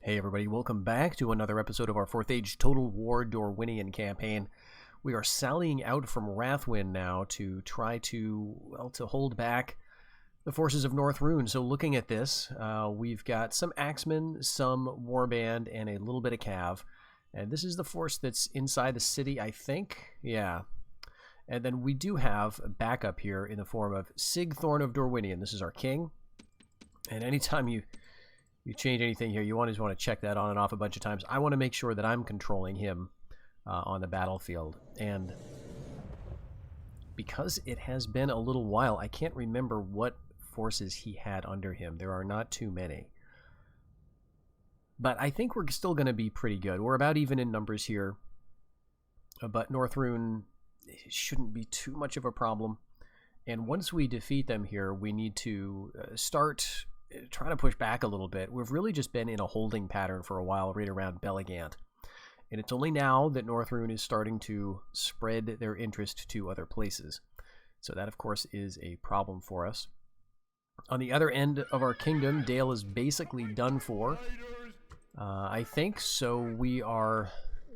Hey everybody, welcome back to another episode of our 4th Age Total War Dorwinion campaign. We are sallying out from Rathwin now to try to, well, to hold back the forces of Northrune. So looking at this, we've got some Axemen, some Warband, and a little bit of Cav. And this is the force that's inside the city, I think. Yeah. And then we do have a backup here in the form of Sigthorn of Dorwinion. This is our king. And anytime you change anything here, you always want to check that on and off a bunch of times. I want to make sure that I'm controlling him on the battlefield. And because it has been a little while, I can't remember what forces he had under him. There are not too many. But I think we're still going to be pretty good. We're about even in numbers here. But Northrune shouldn't be too much of a problem. And once we defeat them here, we need to start trying to push back a little bit. We've really just been in a holding pattern for a while right around Belligant. And it's only now that Northrune is starting to spread their interest to other places. So that, of course, is a problem for us. On the other end of our kingdom, Dale is basically done for, I think. So we are,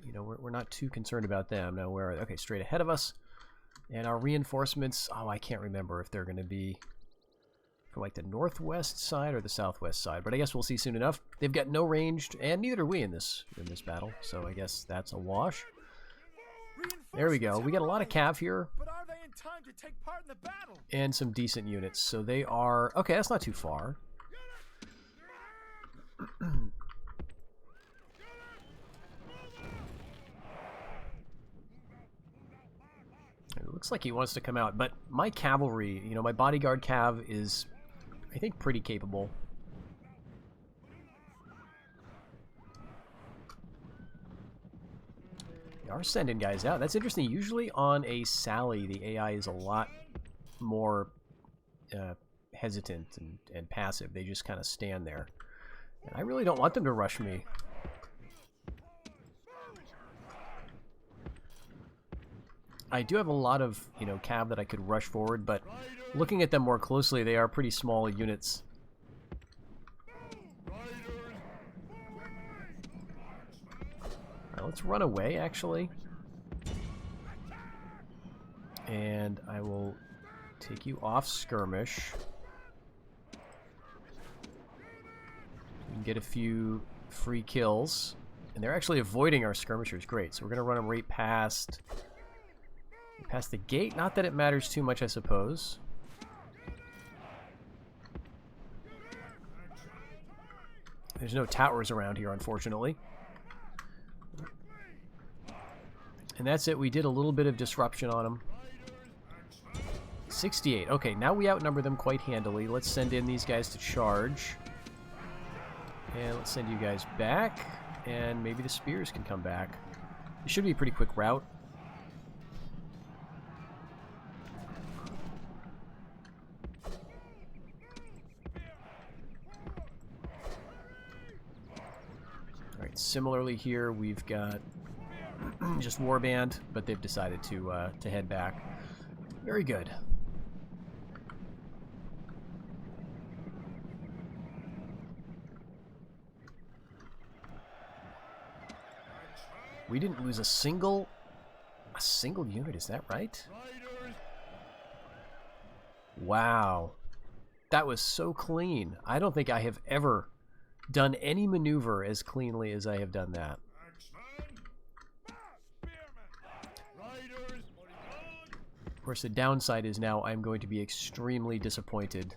you know, we're not too concerned about them. Now we're, okay, straight ahead of us. And our reinforcements, oh, I can't remember if they're going to be from like the northwest side or the southwest side, but I guess we'll see soon enough. They've got no ranged, and neither do we in this battle, so I guess that's a wash. There we go. We got a lot of Cav here, but are they in time to take part in the battle? And some decent units. So they are okay. That's not too far. It looks like he wants to come out, but my cavalry, you know, my bodyguard Cav is, I think, pretty capable. They are sending guys out. That's interesting. Usually on a sally, the AI is a lot more hesitant and passive. They just kind of stand there. And I really don't want them to rush me. I do have a lot of, you know, Cav that I could rush forward, but looking at them more closely, they are pretty small units. Alright, let's run away, actually. And I will take you off skirmish. We can get a few free kills. And they're actually avoiding our skirmishers. Great. So we're going to run them right past the gate. Not that it matters too much, I suppose. There's no towers around here, unfortunately. And that's it. We did a little bit of disruption on them. 68. Okay, now we outnumber them quite handily. Let's send in these guys to charge. And let's send you guys back. And maybe the spears can come back. It should be a pretty quick route. Similarly here, we've got just Warband, but they've decided to head back. Very good. We didn't lose a single unit, is that right? Wow. That was so clean. I don't think I have ever done any maneuver as cleanly as I have done that. Of course, the downside is now I'm going to be extremely disappointed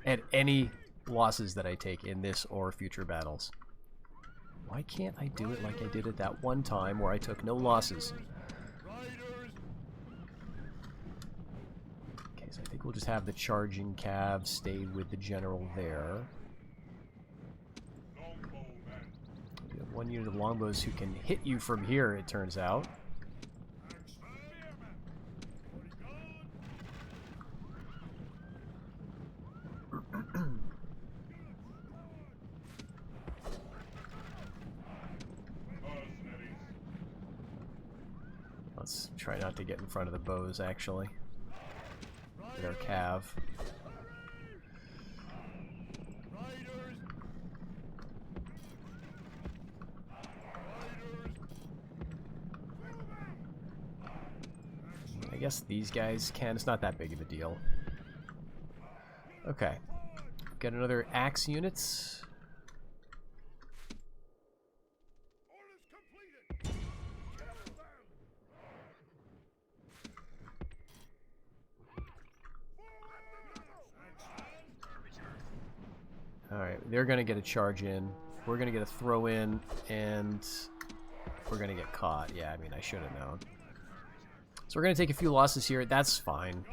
at any losses that I take in this or future battles. Why can't I do it like I did it that one time where I took no losses? Okay, so I think we'll just have the charging Cav stay with the general there. We have one unit of longbows who can hit you from here, it turns out. Let's try not to get in front of the bows, actually. With our Cav. guess these guys can. It's not that big of a deal. Okay. Got another axe units. Alright, they're going to get a charge in. We're going to get a throw in, and we're going to get caught. Yeah, I mean, I should have known. So we're going to take a few losses here. That's fine.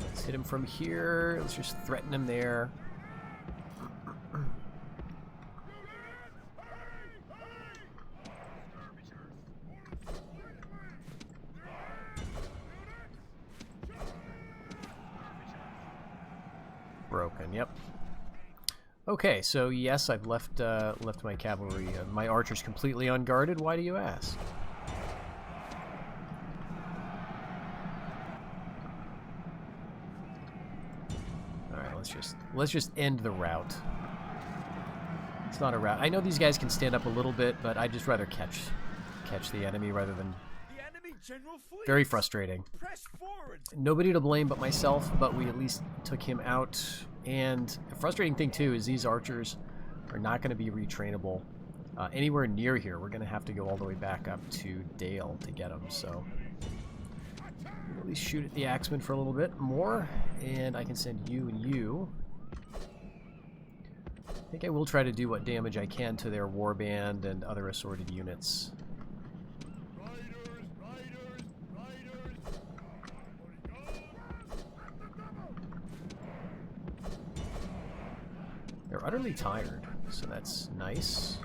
Let's hit him from here. Let's just threaten him there. Broken, yep. Okay, so yes, I've left my cavalry, my archers completely unguarded. Why do you ask? All right, let's just end the rout. It's not a rout. I know these guys can stand up a little bit, but I'd just rather catch the enemy rather than. Very frustrating. Nobody to blame but myself, but we at least took him out. And the frustrating thing, too, is these archers are not going to be retrainable anywhere near here. We're going to have to go all the way back up to Dale to get them. So at least shoot at the axemen for a little bit more. And I can send you and you. I think I will try to do what damage I can to their warband and other assorted units. They're utterly tired, so that's nice.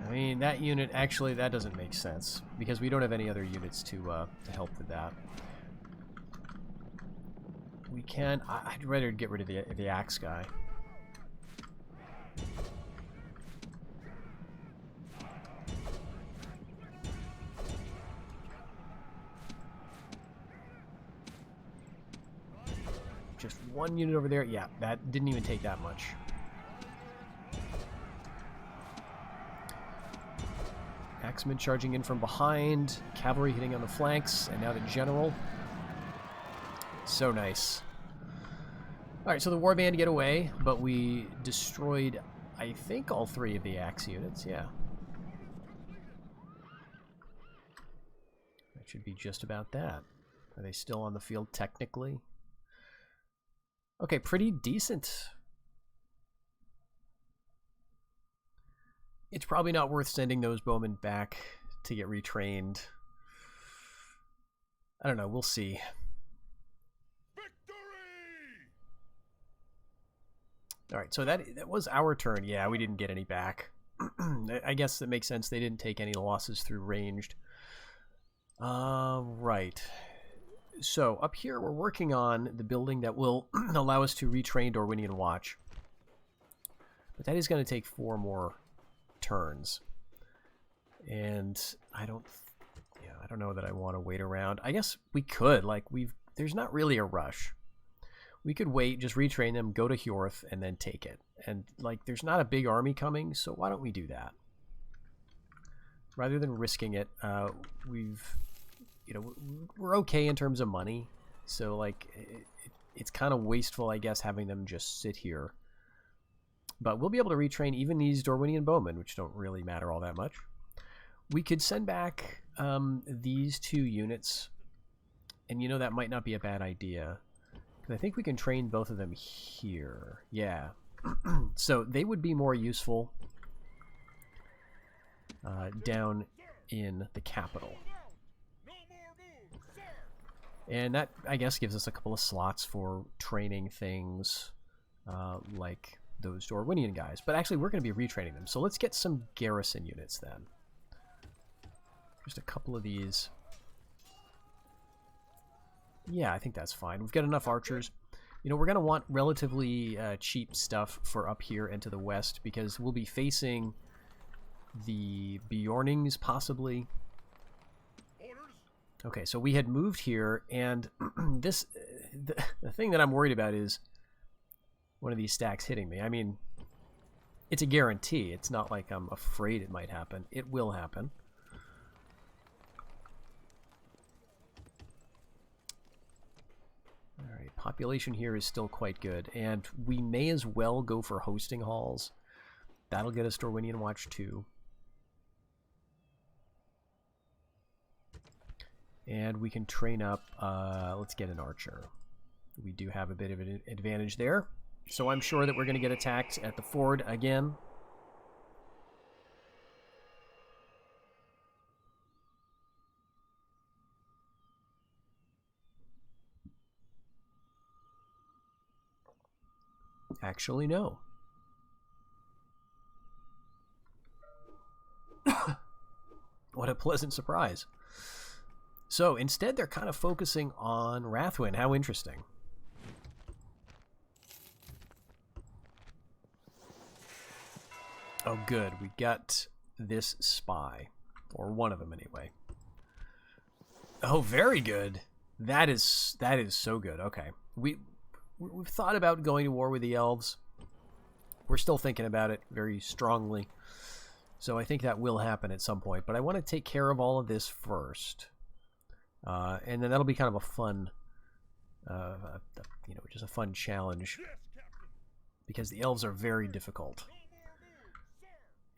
I mean, that unit, actually, that doesn't make sense, because we don't have any other units to help with that. We can... I'd rather get rid of the axe guy. Just one unit over there. Yeah, that didn't even take that much. Axemen charging in from behind. Cavalry hitting on the flanks. And now the general. So nice. Alright, so the warband get away, but we destroyed, I think, all three of the axe units. Yeah. That should be just about that. Are they still on the field technically? Okay, pretty decent. It's probably not worth sending those bowmen back to get retrained. I don't know, we'll see. Alright, so that was our turn. Yeah, we didn't get any back. I guess that makes sense. They didn't take any losses through ranged. Right. So, up here, we're working on the building that will allow us to retrain Dorwinion Watch. But that is going to take 4 more turns. And I don't know that I want to wait around. I guess we could. Like, there's not really a rush. We could wait, just retrain them, go to Hjorth, and then take it. And, like, there's not a big army coming, so why don't we do that? Rather than risking it, we're okay in terms of money, so like it's kind of wasteful, I guess, having them just sit here. But we'll be able to retrain even these Dorwinion bowmen, which don't really matter all that much. We could send back these 2 units, and that might not be a bad idea, because I think we can train both of them here. Yeah. So they would be more useful down in the capital. And that, I guess, gives us a couple of slots for training things like those Dorwinion guys. But actually, we're going to be retraining them. So let's get some garrison units then. Just a couple of these. Yeah, I think that's fine. We've got enough archers. You know, we're going to want relatively cheap stuff for up here and to the west, because we'll be facing the Bjornings, possibly. Okay, so we had moved here, and the thing that I'm worried about is one of these stacks hitting me. I mean, it's a guarantee. It's not like I'm afraid it might happen. It will happen. Alright, population here is still quite good, and we may as well go for hosting halls. That'll get us Dorwinion Watch 2. And we can train up, let's get an archer. We do have a bit of an advantage there. So I'm sure that we're going to get attacked at the ford again. Actually, no. What a pleasant surprise. So instead, they're kind of focusing on Rathwin. How interesting. Oh, good. We got this spy. Or one of them, anyway. Oh, very good. That is so good. Okay. We've thought about going to war with the elves. We're still thinking about it very strongly. So I think that will happen at some point. But I want to take care of all of this first. And then that'll be kind of a fun, just a fun challenge. Because the elves are very difficult.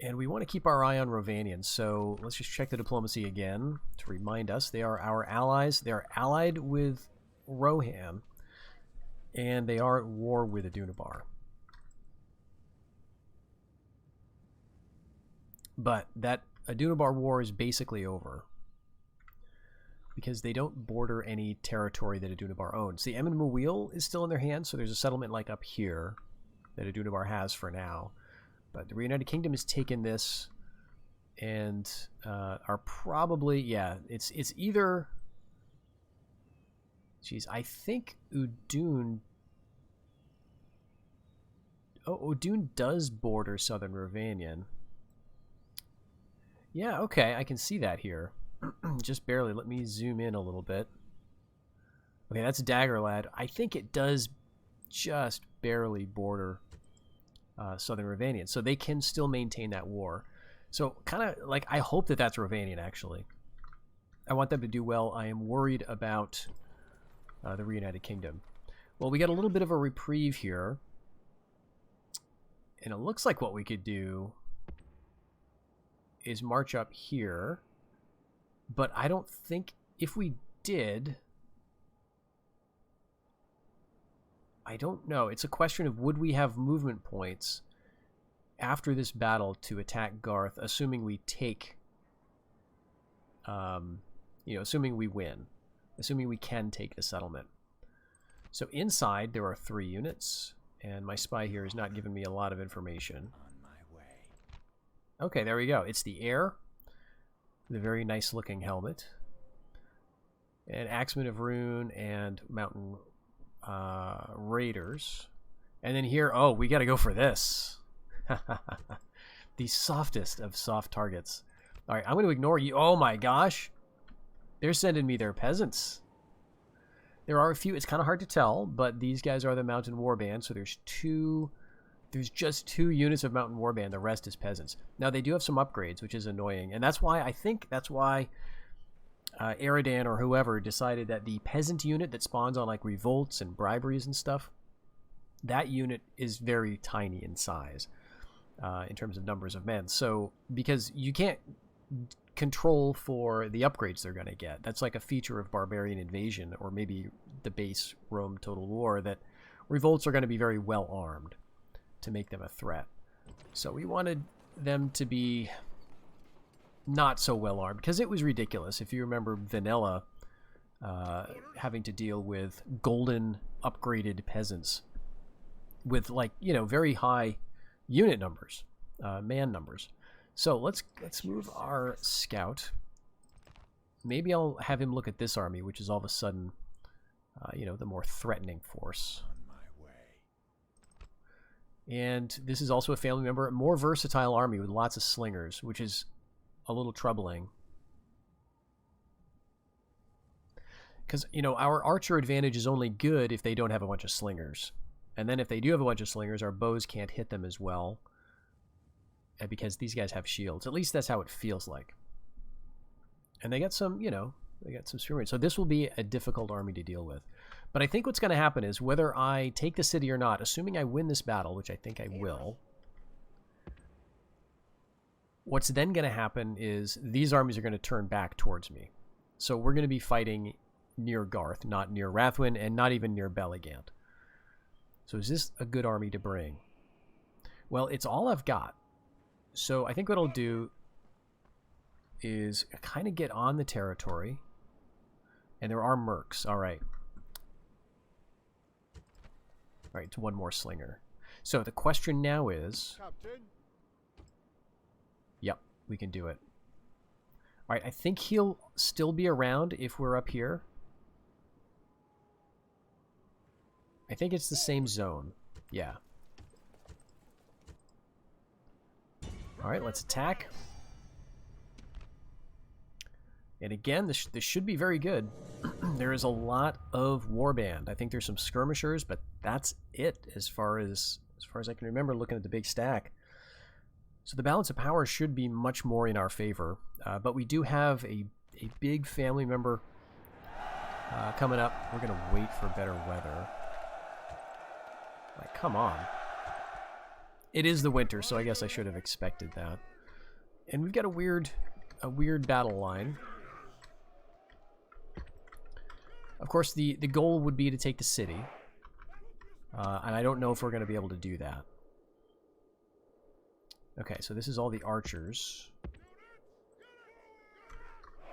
And we want to keep our eye on Rovanian, so let's just check the diplomacy again to remind us. They are our allies. They are allied with Rohan, and they are at war with Adunabar. But that Adunabar war is basically over, because they don't border any territory that Adunabar owns. The Emin Muil is still in their hands, so there's a settlement like up here that Adunabar has for now. But the Reunited Kingdom has taken this and are probably, yeah, it's either, geez, I think Udun, Udun does border southern Rovanion. Yeah, okay, I can see that here. Just barely. Let me zoom in a little bit. Okay, that's Daggerlad. I think it does just barely border southern Rovanian, so they can still maintain that war. So kind of like, I hope that that's Rovanian, actually. I want them to do well. I am worried about the Reunited Kingdom. Well, we got a little bit of a reprieve here, and it looks like what we could do is march up here, but I don't think if we did, I don't know. It's a question of, would we have movement points after this battle to attack Garth, assuming we take, assuming we win, assuming we can take the settlement. So inside there are 3 units, and my spy here is not giving me a lot of information. On my way. Okay, there we go. It's the heir, the very nice looking helmet, and Axemen of Rune and Mountain Raiders. And then here, oh, we got to go for this. The softest of soft targets. All right, I'm going to ignore you. Oh my gosh. They're sending me their peasants. There are a few, it's kind of hard to tell, but these guys are the Mountain Warband, so there's just 2 units of Mountain Warband. The rest is peasants. Now, they do have some upgrades, which is annoying, and that's why, I think that's why Eridan or whoever decided that the peasant unit that spawns on like revolts and briberies and stuff, that unit is very tiny in size in terms of numbers of men. So because you can't control for the upgrades they're going to get, that's like a feature of Barbarian Invasion, or maybe the base Rome Total War, that revolts are going to be very well armed to make them a threat. So we wanted them to be not so well armed, because it was ridiculous. If you remember Vanilla having to deal with golden upgraded peasants with, like, very high unit numbers, man numbers. So let's move our scout. Maybe I'll have him look at this army, which is all of a sudden the more threatening force. On my And this is also a family member, a more versatile army with lots of slingers, which is a little troubling. Because, you know, our archer advantage is only good if they don't have a bunch of slingers. And then if they do have a bunch of slingers, our bows can't hit them as well. Because these guys have shields. At least that's how it feels like. And they got some, you know, they got some spearmen. So this will be a difficult army to deal with. But I think what's going to happen is whether I take the city or not, assuming I win this battle, which I think I will, what's then going to happen is these armies are going to turn back towards me. So we're going to be fighting near Garth, not near Rathwin, and not even near Belligant. So is this a good army to bring? Well, it's all I've got. So I think what I'll do is kind of get on the territory. And there are mercs. All right. All right, it's one more slinger. So the question now is... Captain. Yep, we can do it. All right, I think he'll still be around if we're up here. I think it's the same zone. Yeah. All right, let's attack. And again, this should be very good. There is a lot of warband. I think there's some skirmishers, but that's it as far as I can remember looking at the big stack. So the balance of power should be much more in our favor. But we do have a big family member coming up. We're going to wait for better weather. Like, come on. It is the winter, so I guess I should have expected that. And we've got a weird battle line. Of course, the goal would be to take the city. And I don't know if we're going to be able to do that. Okay, so this is all the archers.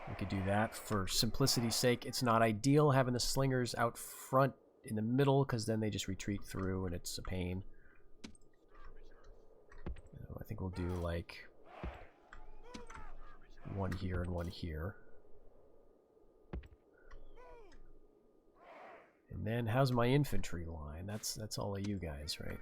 We could do that for simplicity's sake. It's not ideal having the slingers out front in the middle, because then they just retreat through and it's a pain. I think we'll do like one here and one here. And then how's my infantry line? That's all of you guys, right?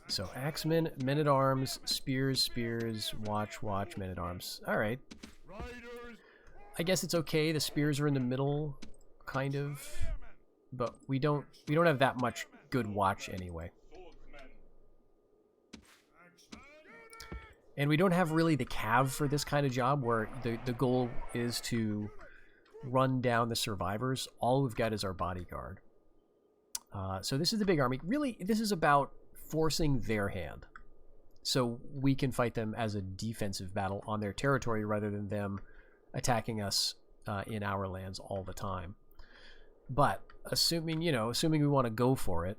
So axemen, men-at-arms, spears, watch, men-at-arms. All right. I guess it's okay. The spears are in the middle, kind of, but we don't have that much good watch anyway. And we don't have really the cav for this kind of job where the goal is to run down the survivors. All we've got is our bodyguard. So this is the big army. Really, this is about forcing their hand. So we can fight them as a defensive battle on their territory rather than them attacking us in our lands all the time. But assuming we want to go for it,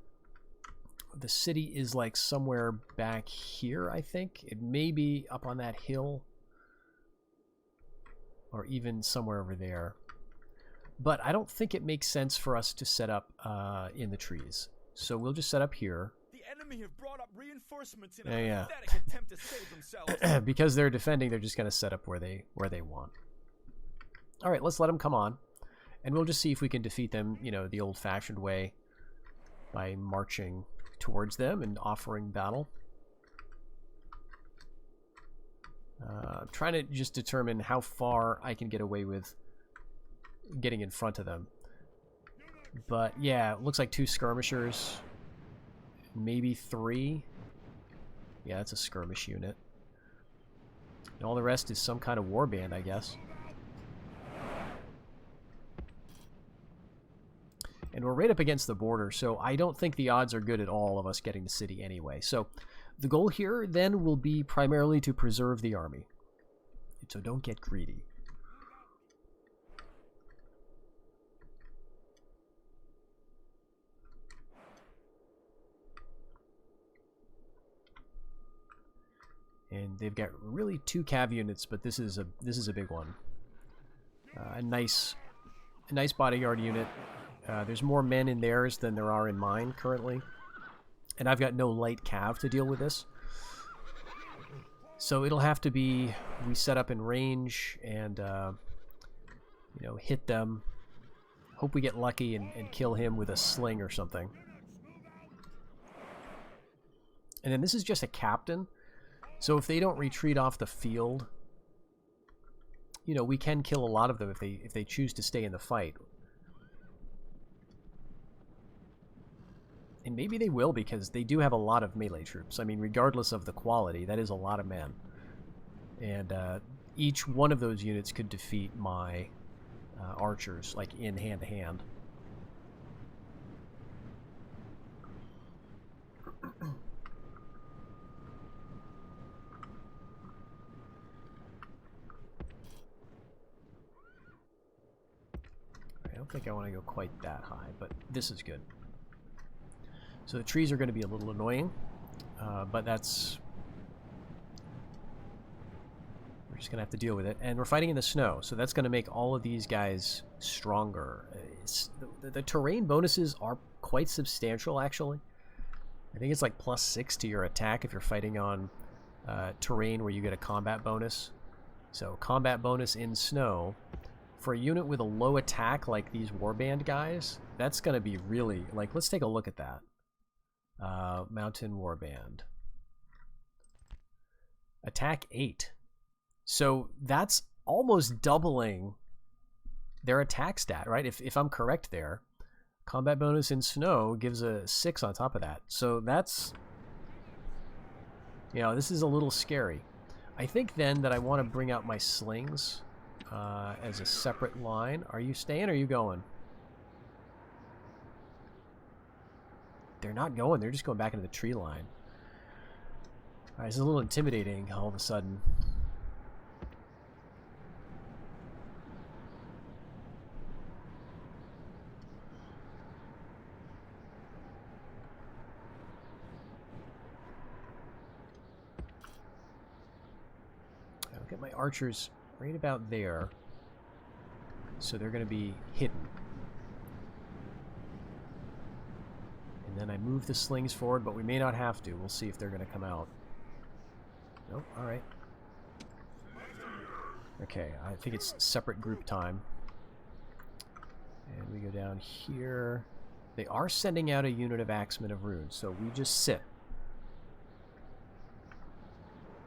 the city is like somewhere back here, I think. It may be up on that hill or even somewhere over there. But I don't think it makes sense for us to set up in the trees. So we'll just set up here. The enemy have brought up reinforcements in Yeah. a pathetic attempt to save themselves. Because they're defending, they're just going to set up where they want. All right, let's let them come on. And we'll just see if we can defeat them, the old-fashioned way by marching towards them and offering battle. I'm trying to just determine how far I can get away with getting in front of them. But yeah, it looks like 2 skirmishers, maybe 3. Yeah, that's a skirmish unit. And all the rest is some kind of warband, I guess. And we're right up against the border, so I don't think the odds are good at all of us getting the city anyway. So the goal here then will be primarily to preserve the army. So don't get greedy. And they've got really 2 cav units, but this is a big one. A nice bodyguard unit. There's more men in theirs than there are in mine currently. And I've got no light cav to deal with this. So it'll have to be we set up in range and You know, hit them. Hope we get lucky and kill him with a sling or something. And then this is just a captain. So if they don't retreat off the field, you know, we can kill a lot of them if they choose to stay in the fight. And maybe they will, because they do have a lot of melee troops. I mean, regardless of the quality, that is a lot of men. And each one of those units could defeat my archers, like in hand-to-hand. I don't think I want to go quite that high, but this is good. So the trees are going to be a little annoying, but that's... We're just going to have to deal with it. And we're fighting in the snow, so that's going to make all of these guys stronger. The terrain bonuses are quite substantial, actually. I think it's like +6 to your attack if you're fighting on terrain where you get a combat bonus. So combat bonus in snow. For a unit with a low attack like these warband guys, that's going to be really... Like, let's take a look at that. Mountain warband. Attack 8. So that's almost doubling their attack stat, right? If I'm correct there. Combat bonus in snow gives a 6 on top of that. So that's... You know, this is a little scary. I think then that I want to bring out my slings as a separate line. Are you staying or are you going? They're not going. They're just going back into the tree line. Alright, it's a little intimidating all of a sudden. I'll get my archers right about there. So they're going to be hidden. And then I move the slings forward, but we may not have to. We'll see if they're going to come out. Nope, alright. Okay, I think it's separate group time. And we go down here. They are sending out a unit of Axemen of Rune, so we just sit.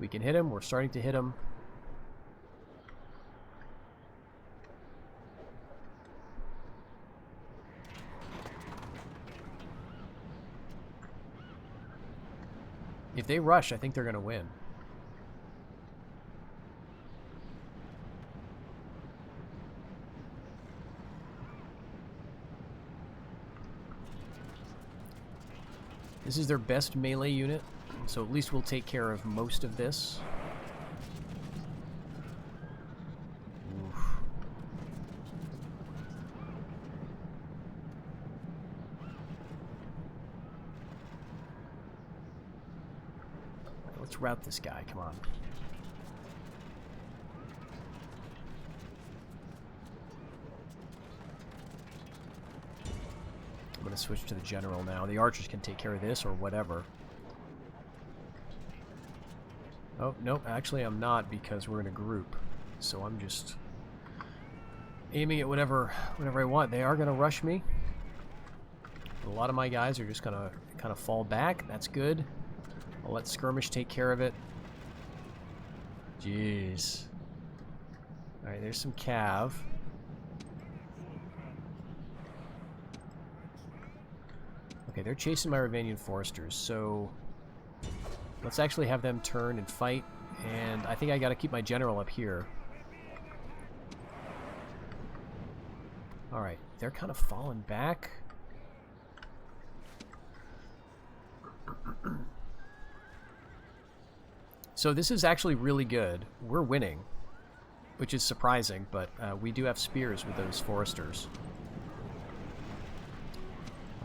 We can hit him. We're starting to hit him. If they rush, I think they're going to win. This is their best melee unit, so at least we'll take care of most of this. Oof. Let's rout this guy, come on. I'm going to switch to the general now. The archers can take care of this or whatever. Oh, nope, actually I'm not, because we're in a group. So I'm just aiming at whatever I want. They are going to rush me. A lot of my guys are just going to kind of fall back. That's good. I'll let skirmish take care of it. Jeez. Alright, there's some cav. Okay, they're chasing my Dorwinion foresters, so let's actually have them turn and fight. And I think I gotta keep my general up here. Alright, they're kind of falling back. So this is actually really good. We're winning, which is surprising, but we do have spears with those foresters.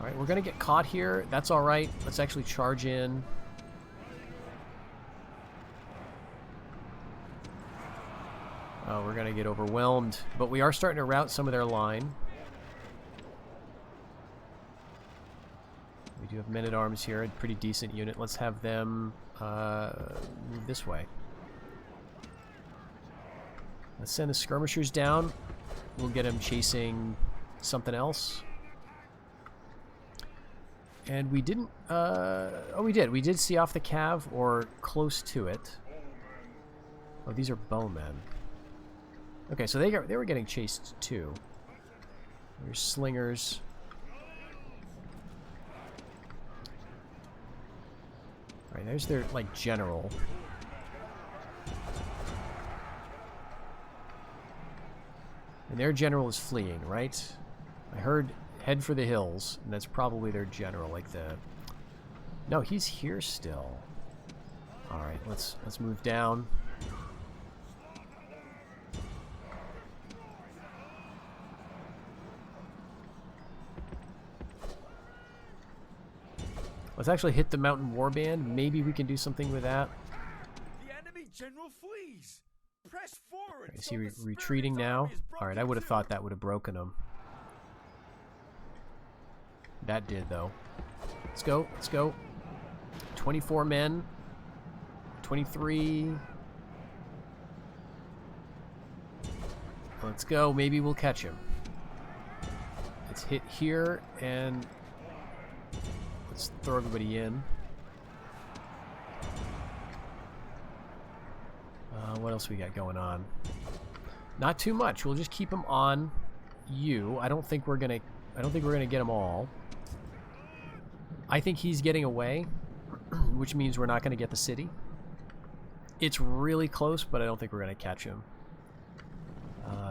Alright, we're going to get caught here. That's alright. Let's actually charge in. Oh, we're going to get overwhelmed, but we are starting to rout some of their line. We do have men-at-arms here, a pretty decent unit. Let's have them move this way. Let's send the skirmishers down. we'll get him chasing something else. And we didn't, oh, we did. We did see off the cav, or close to it. Oh, these are bowmen. Okay, so they were getting chased too. There's slingers. Alright, there's their, like, general. And their general is fleeing, right? I heard head for the hills, and that's probably their general, like the... No, he's here still. Alright, let's move down. Let's actually hit the mountain warband. Maybe we can do something with that. The enemy general flees. Press forward. Is he retreating now? Alright, I would have thought that would have broken him. That did, though. Let's go. Let's go. 24 men. 23. Let's go. Maybe we'll catch him. Let's hit here, and let's throw everybody in. What else we got going on? Not too much. We'll just keep him on you. I don't think we're gonna get them all. I think he's getting away, which means we're not gonna get the city. It's really close, but I don't think we're gonna catch him.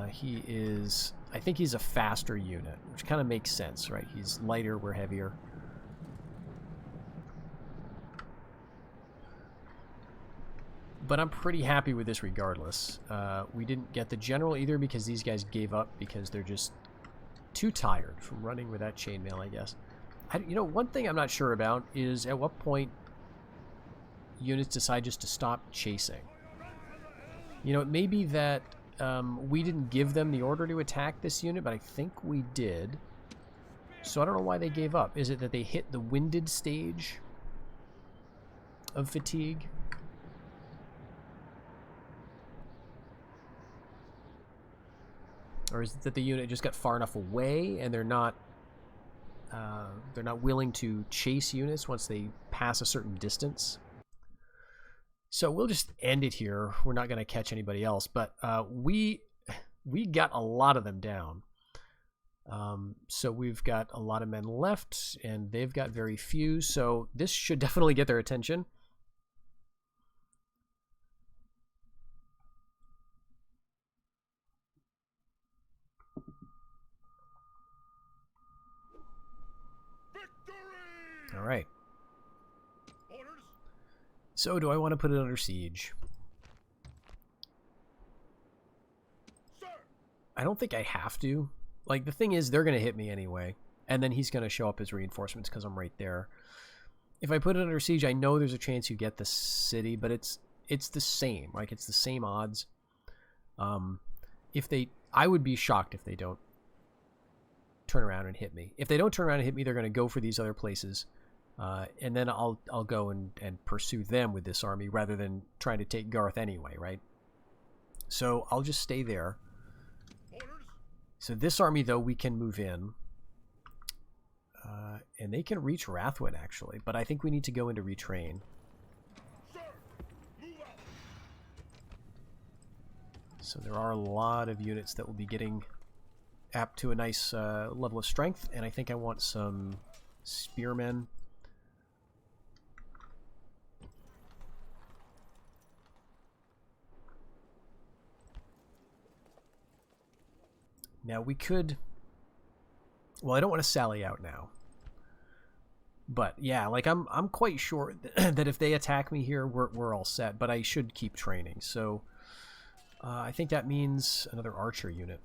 He is... I think he's a faster unit, which kind of makes sense, right? He's lighter, we're heavier. But I'm pretty happy with this regardless. We didn't get the general either because these guys gave up because they're just too tired from running with that chainmail, I guess. You know, one thing I'm not sure about is at what point units decide just to stop chasing. You know, it may be that we didn't give them the order to attack this unit, but I think we did. So I don't know why they gave up. Is it that they hit the winded stage of fatigue? Or is it that the unit just got far enough away and they're not willing to chase units once they pass a certain distance? So we'll just end it here. We're not going to catch anybody else, but we got a lot of them down. So we've got a lot of men left, and they've got very few. So this should definitely get their attention. All right. So do I want to put it under siege? I don't think I have to. Like, the thing is, they're going to hit me anyway. And then he's going to show up as reinforcements because I'm right there. If I put it under siege, I know there's a chance you get the city, but it's the same. Like, it's the same odds. I would be shocked if they don't turn around and hit me. If they don't turn around and hit me, they're going to go for these other places. And then I'll go and pursue them with this army rather than trying to take Garth anyway, right? So I'll just stay there. So this army, though, we can move in. And they can reach Rathwin, actually. But I think we need to go into retrain. So there are a lot of units that will be getting apt to a nice level of strength. And I think I want some spearmen. Now we could... Well, I don't want to sally out now. But yeah, like I'm quite sure that if they attack me here, we're all set. But I should keep training. So I think that means another archer unit.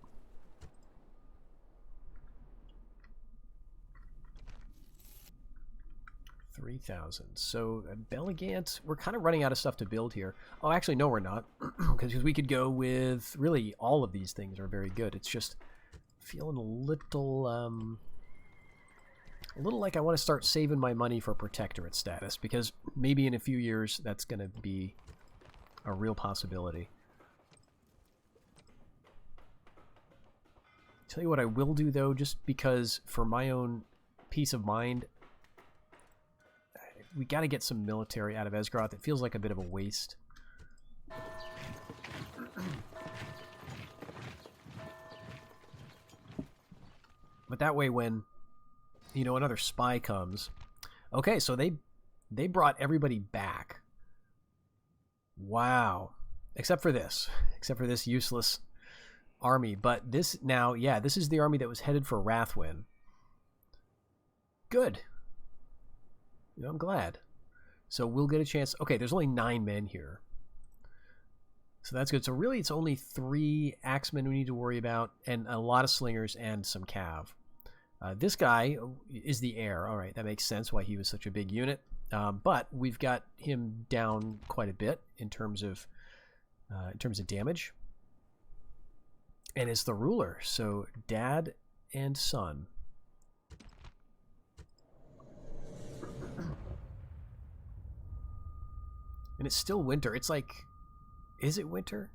3,000. So Belligant, we're kind of running out of stuff to build here. Oh, actually, no, we're not. Because we could go with... Really, all of these things are very good. It's just feeling a little like I want to start saving my money for protectorate status. Because maybe in a few years, that's going to be a real possibility. Tell you what I will do, though, just because for my own peace of mind, we got to get some military out of Esgaroth. It feels like a bit of a waste. But that way when, you know, another spy comes... Okay, so they brought everybody back. Wow. Except for this. Except for this useless army. But this now, yeah, this is the army that was headed for Rathwin. Good. You know, I'm glad. So we'll get a chance. Okay, there's only 9 men here. So that's good. So really it's only 3 axemen we need to worry about, and a lot of slingers and some cav. This guy is the heir. All right, that makes sense why he was such a big unit. But we've got him down quite a bit in terms of damage. And it's the ruler, so dad and son. And it's still winter. It's like, is it winter?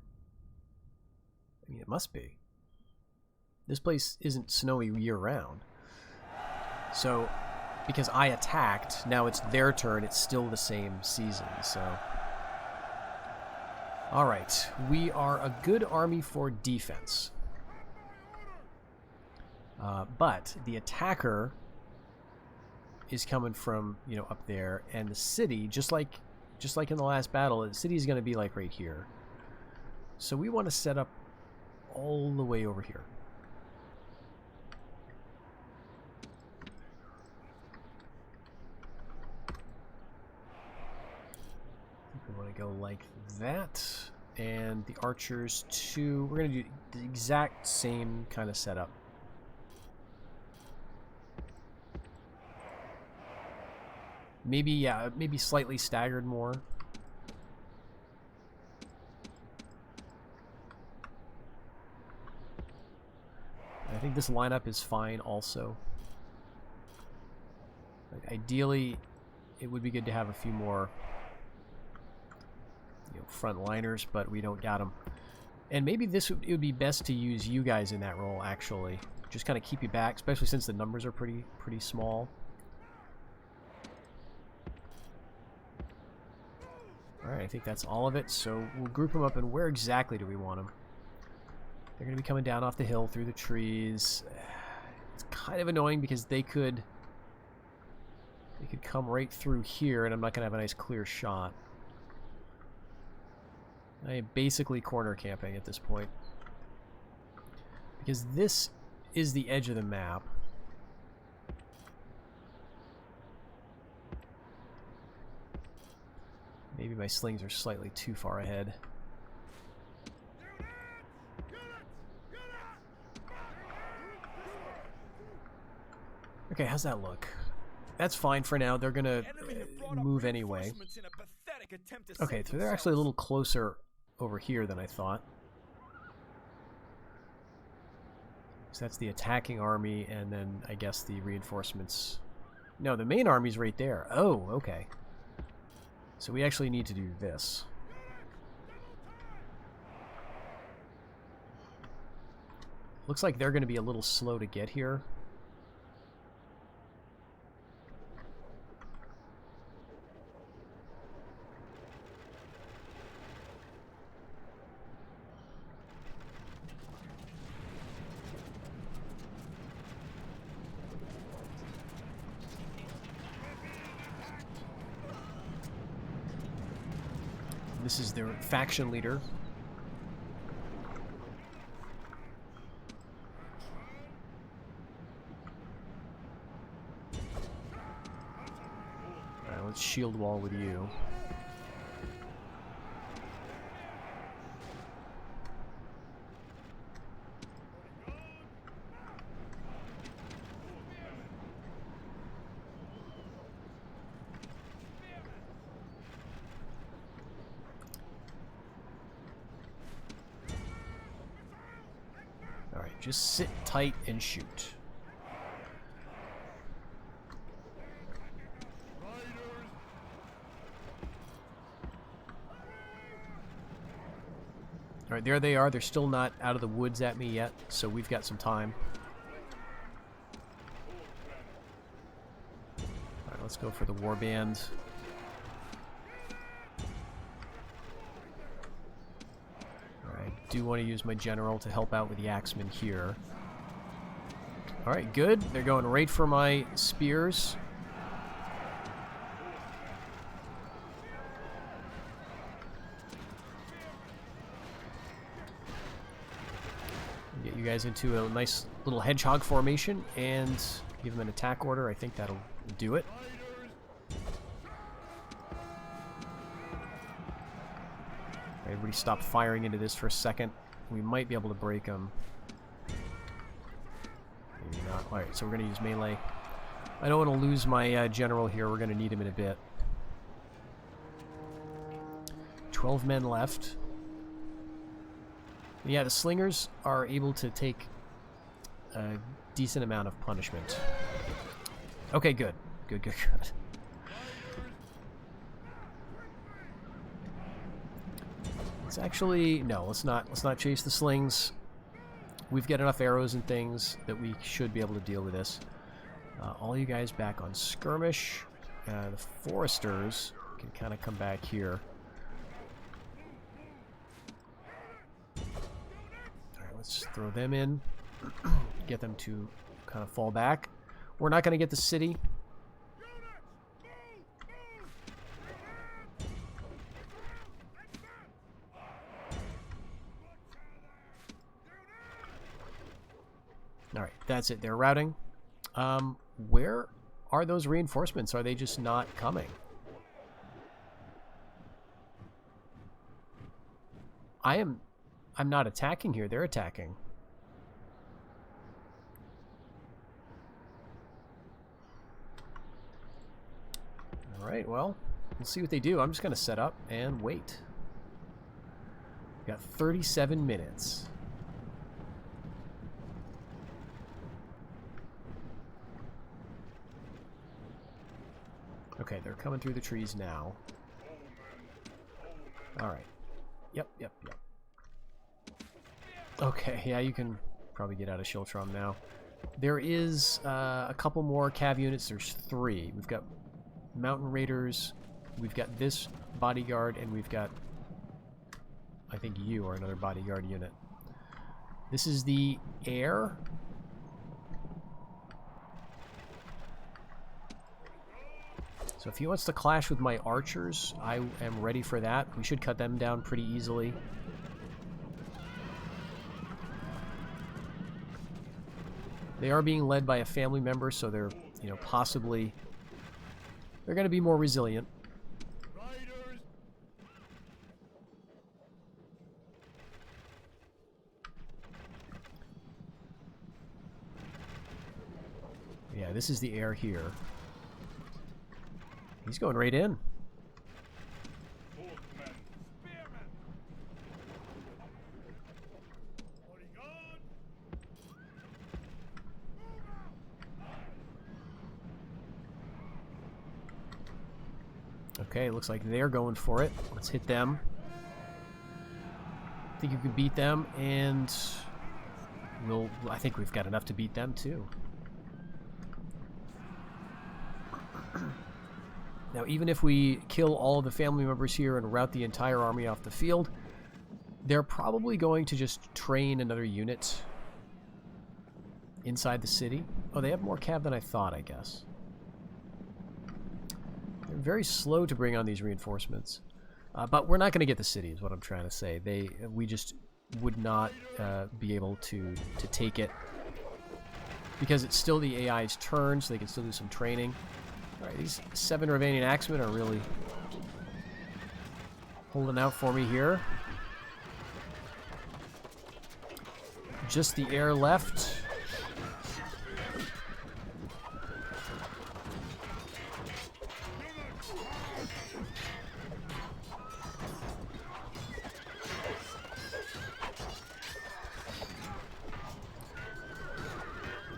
I mean, it must be. This place isn't snowy year-round. So, because I attacked, now it's their turn, it's still the same season, so... Alright, we are a good army for defense. But the attacker is coming from, you know, up there, and the city, just like in the last battle, the city is going to be like right here. So we want to set up all the way over here. We want to go like that, and the archers too. We're going to do the exact same kind of setup. Maybe, yeah, maybe slightly staggered more. I think this lineup is fine also. Like, ideally, it would be good to have a few more, you know, frontliners, but we don't got them. And maybe it would be best to use you guys in that role, actually. Just kind of keep you back, especially since the numbers are pretty small. Alright, I think that's all of it, so we'll group them up, and where exactly do we want them? They're going to be coming down off the hill through the trees. It's kind of annoying because they could come right through here, and I'm not going to have a nice clear shot. I am basically corner camping at this point. Because this is the edge of the map. Maybe my slings are slightly too far ahead. Okay, how's that look? That's fine for now. They're gonna move anyway. Okay, so they're actually a little closer over here than I thought. So that's the attacking army, and then I guess the reinforcements. No, the main army's right there. Oh, okay. So we actually need to do this. Looks like they're going to be a little slow to get here. This is their faction leader. Alright, let's shield wall with you. Just sit tight and shoot. Alright, there they are. They're still not out of the woods at me yet, so we've got some time. Alright, let's go for the warband. Alright, do want to use my general to help out with the axemen here. Alright, good. They're going right for my spears. Get you guys into a nice little hedgehog formation and give them an attack order. I think that'll do it. Everybody stop firing into this for a second. We might be able to break them. Maybe not. Alright, so we're going to use melee. I don't want to lose my general here. We're going to need him in a bit. 12 men left. Yeah, the slingers are able to take a decent amount of punishment. Okay, good. Good, good, good. Let's actually... No, let's not chase the slings. We've got enough arrows and things that we should be able to deal with this. All you guys back on skirmish. The foresters can kind of come back here. Let's throw them in, get them to kind of fall back. We're not going to get the city. Alright, that's it. They're routing. Where are those reinforcements? Are they just not coming? I'm not attacking here. They're attacking. Alright, well, we'll see what they do. I'm just going to set up and wait. We've got 37 minutes. Okay, they're coming through the trees now. Alright. Yep. Okay, yeah, you can probably get out of Shiltrom now. There is a couple more cav units. There's 3. We've got Mountain Raiders, we've got this bodyguard, and we've got, I think you are another bodyguard unit. This is the air. So if he wants to clash with my archers, I am ready for that. We should cut them down pretty easily. They are being led by a family member, so they're, you know, possibly... They're going to be more resilient. Yeah, this is the air here. He's going right in. Okay, looks like they're going for it. Let's hit them. I think you can beat them, and I think we've got enough to beat them too. Now, even if we kill all of the family members here and rout the entire army off the field, they're probably going to just train another unit inside the city. Oh, they have more cav than I thought, I guess. They're very slow to bring on these reinforcements. But we're not going to get the city, is what I'm trying to say. We just would not be able to take it. Because it's still the AI's turn, so they can still do some training. Alright, these 7 Ravanian Axemen are really holding out for me here. Just the air left.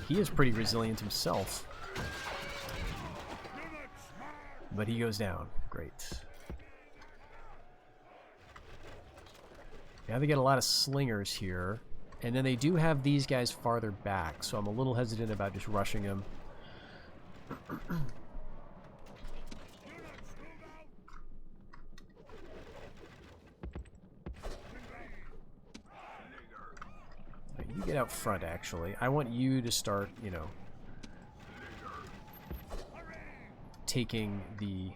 He is pretty resilient himself. But he goes down. Great. Yeah, they get a lot of slingers here. And then they do have these guys farther back, so I'm a little hesitant about just rushing them. You get out front, actually. I want you to start, you know, taking the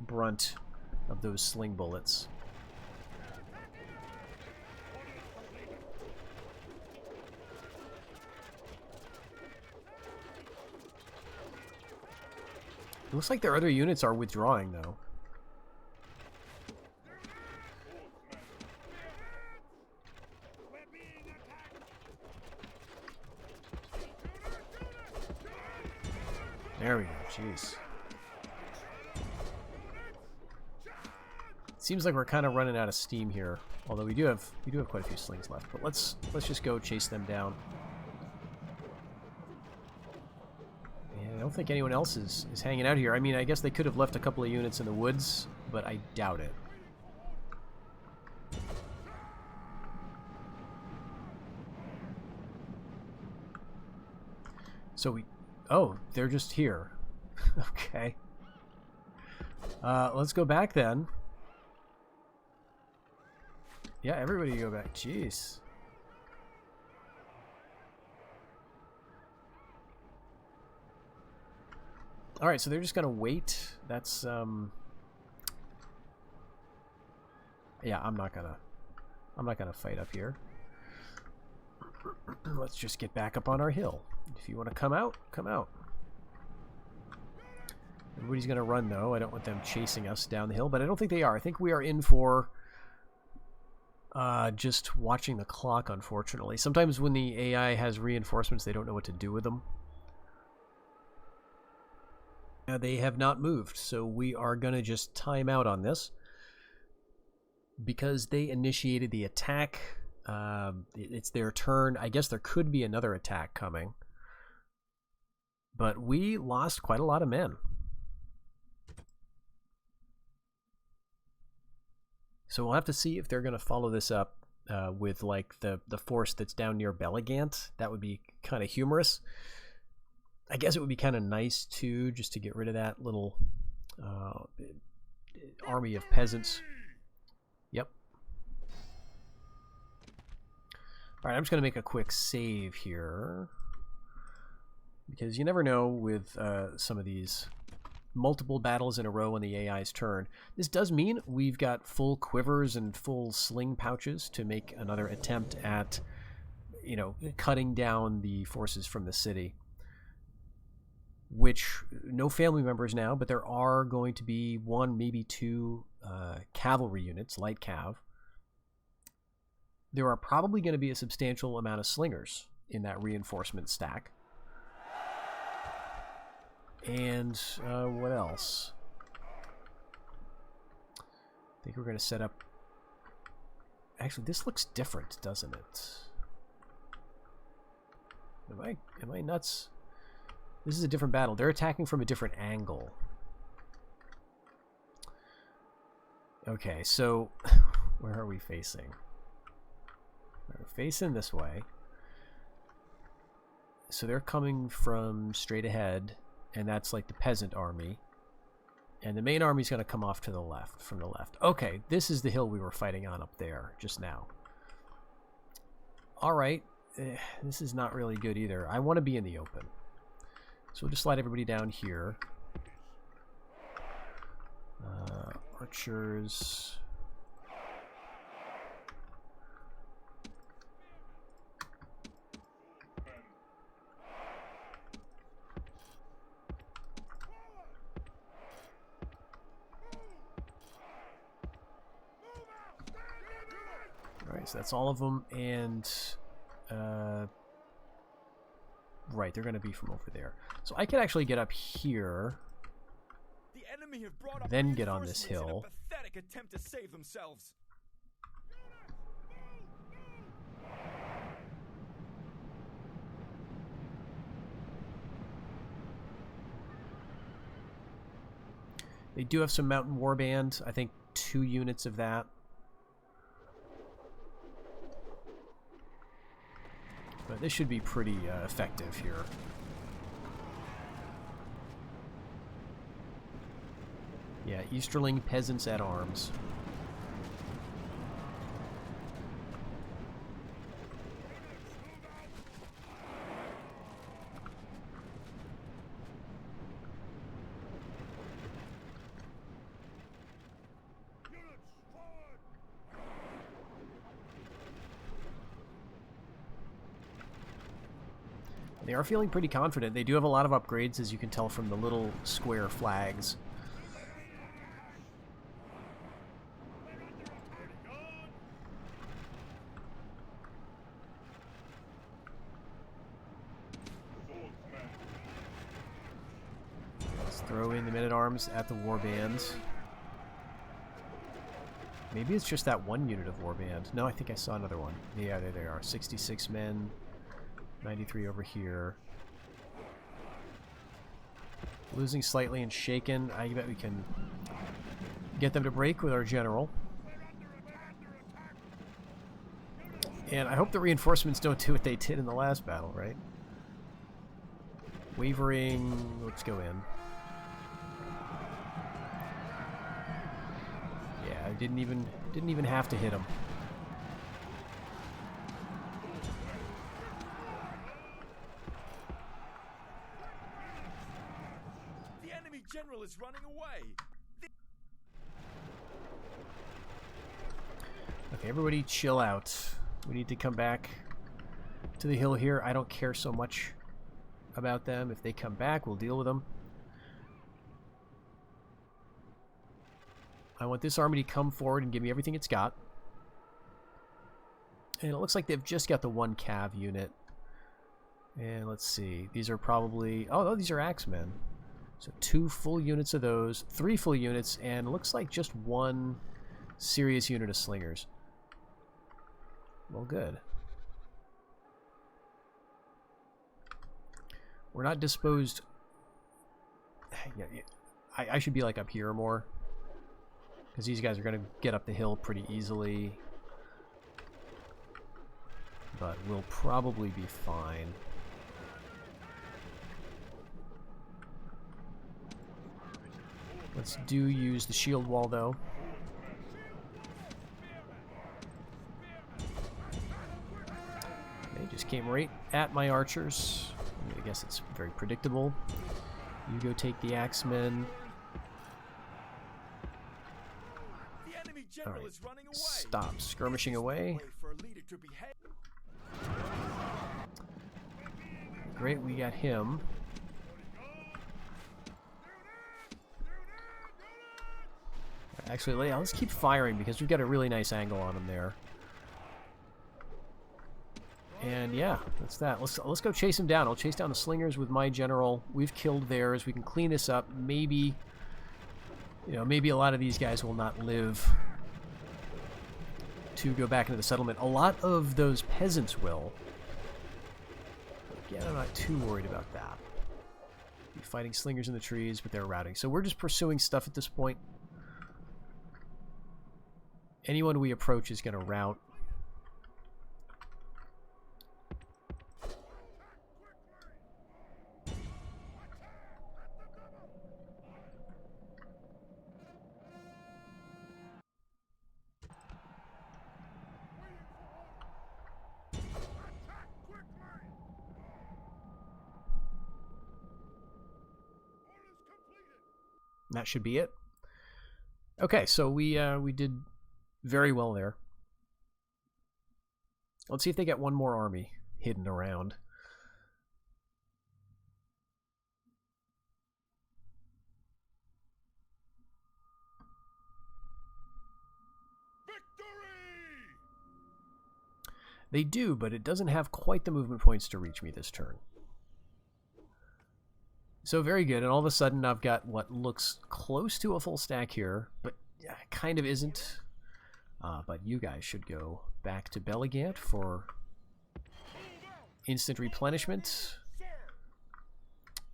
brunt of those sling bullets. It looks like their other units are withdrawing, though. There we go. Jeez. Seems like we're kind of running out of steam here. Although we do have quite a few slings left. But let's just go chase them down. I don't think anyone else is hanging out here. I mean, I guess they could have left a couple of units in the woods, but I doubt it. So we... Oh, they're just here. Okay. Let's go back then. Yeah, everybody go back. Jeez. All right, so they're just gonna wait. That's yeah, I'm not gonna fight up here. Let's just get back up on our hill. If you want to come out, come out. Everybody's gonna run though. I don't want them chasing us down the hill, but I don't think they are. I think we are in for just watching the clock, unfortunately. Sometimes when the AI has reinforcements, they don't know what to do with them. They have not moved, so we are going to just time out on this because they initiated the attack. It's their turn. I guess there could be another attack coming, but we lost quite a lot of men. So we'll have to see if they're going to follow this up with like the force that's down near Belligant. That would be kind of humorous. I guess it would be kind of nice, too, just to get rid of that little army of peasants. Yep. All right, I'm just going to make a quick save here. Because you never know with some of these multiple battles in a row on the AI's turn. This does mean we've got full quivers and full sling pouches to make another attempt at, you know, cutting down the forces from the city. Which, no family members now, but there are going to be one, maybe two cavalry units, light cav. There are probably going to be a substantial amount of slingers in that reinforcement stack. And what else? I think we're going to set up... Actually, this looks different, doesn't it? Am I nuts? This is a different battle. They're attacking from a different angle. Okay, so where are we facing? We're facing this way. So they're coming from straight ahead, and that's like the peasant army. And the main army's going to come off to the left, from the left. Okay, this is the hill we were fighting on up there just now. All right, this is not really good either. I want to be in the open. So we'll just slide everybody down here. Archers. Alright, so that's all of them, and right, they're going to be from over there. So I could actually get up here, The enemy have brought up then get on this hill. in a pathetic attempt to save themselves. They do have some mountain warband. I think 2 units of that. this should be pretty effective here. Yeah, Easterling peasants at arms. They are feeling pretty confident. They do have a lot of upgrades, as you can tell from the little square flags. Let's throw in the men-at-arms at the warbands. Maybe it's just that one unit of warband. No, I think I saw another one. Yeah, there they are. 66 men. 93 over here. Losing slightly and shaken. I bet we can get them to break with our general. And I hope the reinforcements don't do what they did in the last battle, right? Wavering. Let's go in. Yeah, I didn't even have to hit him. General is running away. Okay, everybody chill out. We need to come back to the hill here. I don't care so much about them. If they come back, we'll deal with them. I want this army to come forward and give me everything it's got. And it looks like they've just got the one cav unit. And let's see. These are probably... Oh, no, these are axemen. So 2 full units of those, 3 full units, and it looks like just 1 serious unit of slingers. Well, good. We're not disposed... Yeah, I should be like up here more, because these guys are going to get up the hill pretty easily. But we'll probably be fine. Let's use the shield wall, though. They just came right at my archers. I guess it's very predictable. You go take the axemen. All right, stop skirmishing away. Great, we got him. Actually, let's keep firing because we've got a really nice angle on him there. And yeah, that's that. Let's go chase him down. I'll chase down the slingers with my general. We've killed theirs. We can clean this up. Maybe, maybe a lot of these guys will not live to go back into the settlement. A lot of those peasants will. Again, I'm not too worried about that. Be fighting slingers in the trees, but they're routing. So we're just pursuing stuff at this point. Anyone we approach is going to rout. That should be it. Okay, so we did very well there. Let's see if they get one more army hidden around. Victory! They do, but it doesn't have quite the movement points to reach me this turn. So very good, and all of a sudden I've got what looks close to a full stack here, but kind of isn't. But you guys should go back to Belligant for instant replenishment.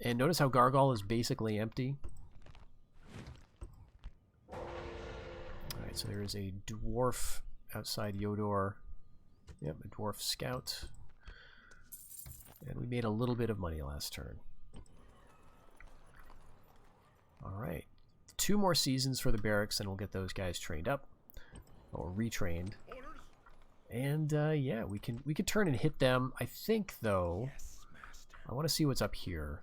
And notice how Gargol is basically empty. Alright, so there is a dwarf outside Yodor. Yep, a dwarf scout. And we made a little bit of money last turn. Alright. 2 more seasons for the barracks and we'll get those guys trained up. Or retrained. And yeah, we could turn and hit them. I think though, I want to see what's up here.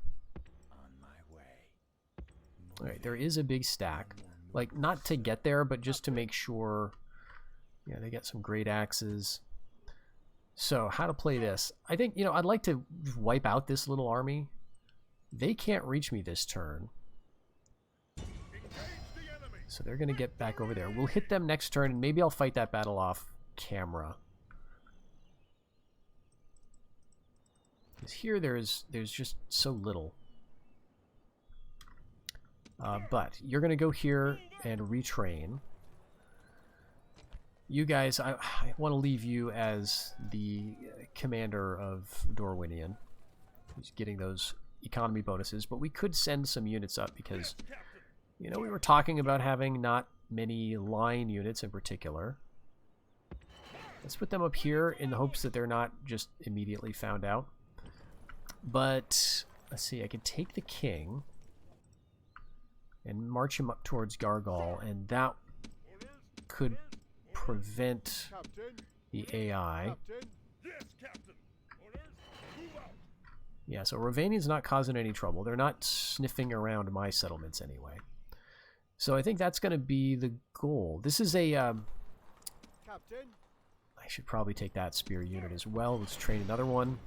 Alright, there is a big stack. Like, not to get there, but just to make sure. Yeah, they got some great axes. So, how to play this? I think, you know, I'd like to wipe out this little army. They can't reach me this turn. So they're going to get back over there. We'll hit them next turn, and maybe I'll fight that battle off camera. Because here there's just so little. But you're going to go here and retrain. You guys, I want to leave you as the commander of Dorwinion. He's getting those economy bonuses, but we could send some units up because, you know, we were talking about having not many line units in particular. Let's put them up here in the hopes that they're not just immediately found out. But, let's see, I can take the king and march him up towards Gargal, and that could prevent the AI. Yeah, so Rovanian's not causing any trouble. They're not sniffing around my settlements anyway. So I think that's going to be the goal. This is a... I should probably take that spear unit as well. Let's train another one.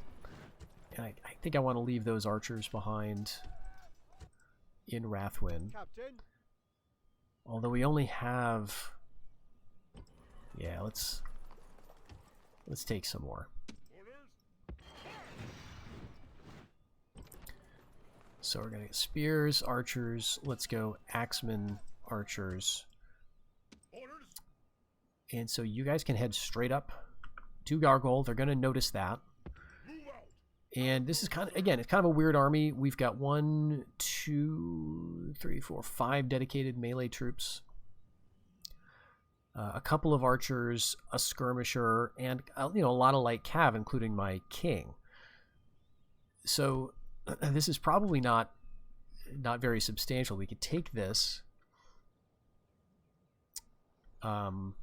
And I think I want to leave those archers behind in Rathwin. Although we only have... Yeah, let's take some more. So we're going to get spears, archers. Let's go axemen, archers. And so you guys can head straight up to Gargoyle. They're going to notice that. And this is kind of, again, it's kind of a weird army. We've got 1, 2, 3, 4, 5 dedicated melee troops. A couple of archers, a skirmisher, and you know, a lot of light cav, including my king. So this is probably not very substantial. We could take this, and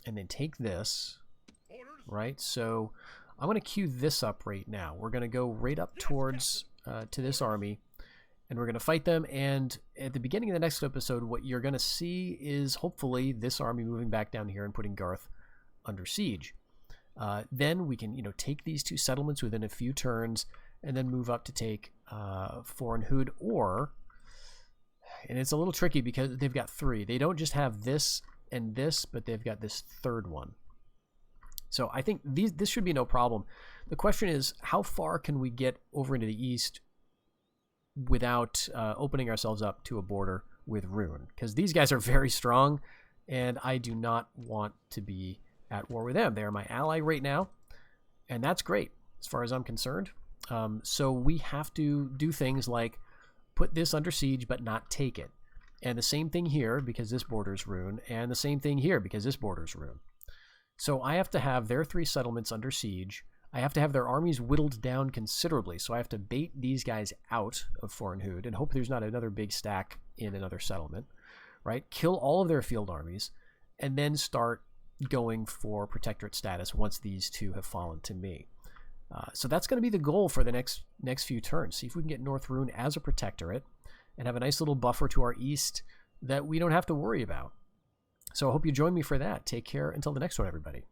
then take this, right? So I'm going to queue this up right now. We're going to go right up towards to this army. And we're going to fight them, and at the beginning of the next episode, what you're going to see is hopefully this army moving back down here and putting Garth under siege. Then we can, you know, take these 2 settlements within a few turns, and then move up to take Forenhood, or, and it's a little tricky because they've got 3. They don't just have this and this, but they've got this 3rd one. So I think this should be no problem. The question is, how far can we get over into the east without opening ourselves up to a border with Rune? Because these guys are very strong, and I do not want to be at war with them. They are my ally right now, and that's great as far as I'm concerned. So we have to do things like put this under siege but not take it. And the same thing here because this borders Rune, and the same thing here because this borders Rune. So I have to have their 3 settlements under siege. I have to have their armies whittled down considerably, so I have to bait these guys out of Forenhood and hope there's not another big stack in another settlement, right? Kill all of their field armies, and then start going for protectorate status once these 2 have fallen to me. So that's going to be the goal for the next few turns. See if we can get North Rune as a protectorate and have a nice little buffer to our east that we don't have to worry about. So I hope you join me for that. Take care until the next one, everybody.